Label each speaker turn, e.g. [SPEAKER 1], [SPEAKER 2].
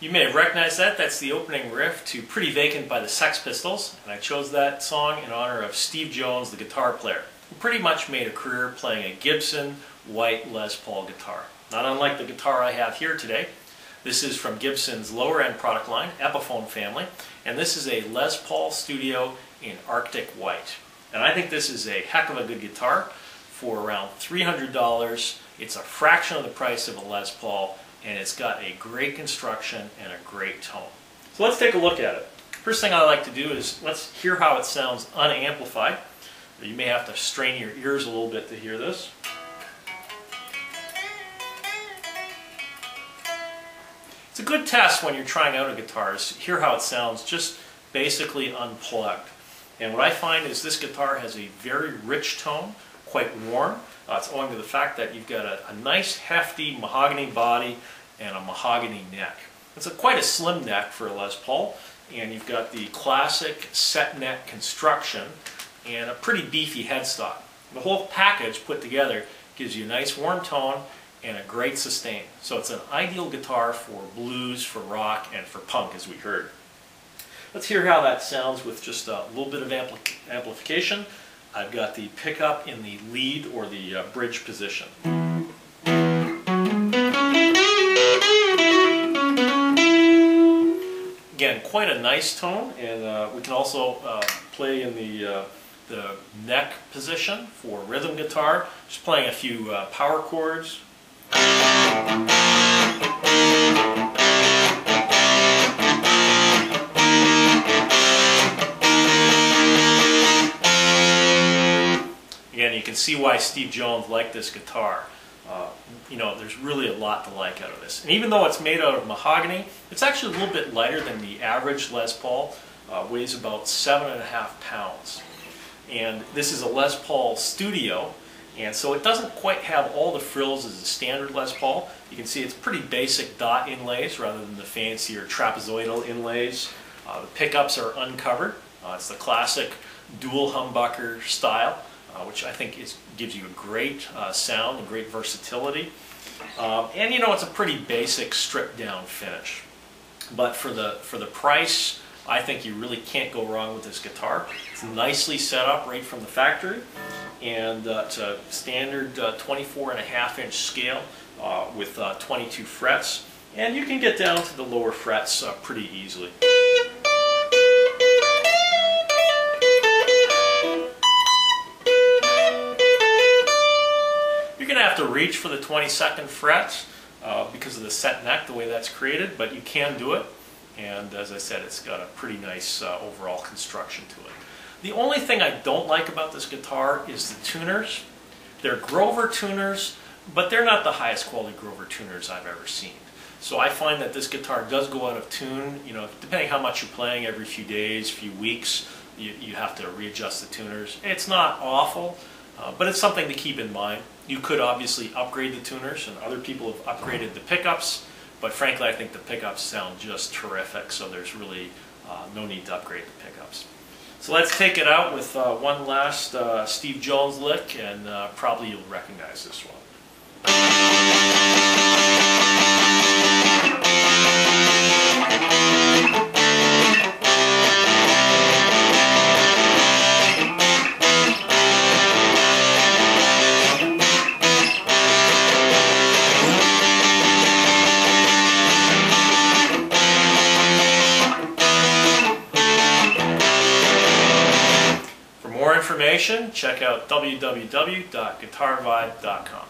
[SPEAKER 1] You may have recognized that. That's the opening riff to Pretty Vacant by the Sex Pistols, and I chose that song in honor of Steve Jones, the guitar player, who pretty much made a career playing a Gibson white Les Paul guitar. Not unlike the guitar I have here today. This is from Gibson's lower end product line, Epiphone family, and this is a Les Paul Studio in Arctic White. And I think this is a heck of a good guitar for around $300. It's a fraction of the price of a Les Paul, and it's got a great construction and a great tone. So let's take a look at it. First thing I like to do is let's hear how it sounds unamplified. You may have to strain your ears a little bit to hear this. It's a good test when you're trying out a guitar is hear how it sounds just basically unplugged. And what I find is this guitar has a very rich tone, quite warm. It's owing to the fact that you've got a nice hefty mahogany body and a mahogany neck. It's quite a slim neck for a Les Paul, and you've got the classic set neck construction and a pretty beefy headstock. The whole package put together gives you a nice warm tone and a great sustain. So it's an ideal guitar for blues, for rock, and for punk, as we heard. Let's hear how that sounds with just a little bit of amplification. I've got the pickup in the lead or the bridge position. Again, quite a nice tone, and we can also play in the neck position for rhythm guitar. Just playing a few power chords. Again, you can see why Steve Jones liked this guitar. You know, there's really a lot to like out of this. And even though it's made out of mahogany, it's actually a little bit lighter than the average Les Paul. Weighs about 7.5 pounds. And this is a Les Paul Studio, and so it doesn't quite have all the frills as a standard Les Paul. You can see it's pretty basic dot inlays rather than the fancier trapezoidal inlays. The pickups are uncovered. It's the classic dual humbucker style, which I think gives you a great sound and great versatility. And you know, it's a pretty basic stripped down finish. But for the price, I think you really can't go wrong with this guitar. It's nicely set up right from the factory, and it's a standard 24.5-inch scale with 22 frets, and you can get down to the lower frets pretty easily. You're going to have to reach for the 22nd fret because of the set neck, the way that's created, but you can do it. And as I said, it's got a pretty nice overall construction to it. The only thing I don't like about this guitar is the tuners. They're Grover tuners, but they're not the highest quality Grover tuners I've ever seen. So I find that this guitar does go out of tune. You know, depending how much you're playing, every few days, few weeks, you have to readjust the tuners. It's not awful, but it's something to keep in mind. You could obviously upgrade the tuners, and other people have upgraded the pickups. But frankly, I think the pickups sound just terrific, so there's really no need to upgrade the pickups. So let's take it out with one last Steve Jones lick, and probably you'll recognize this one. For more information, check out www.guitarvibe.com.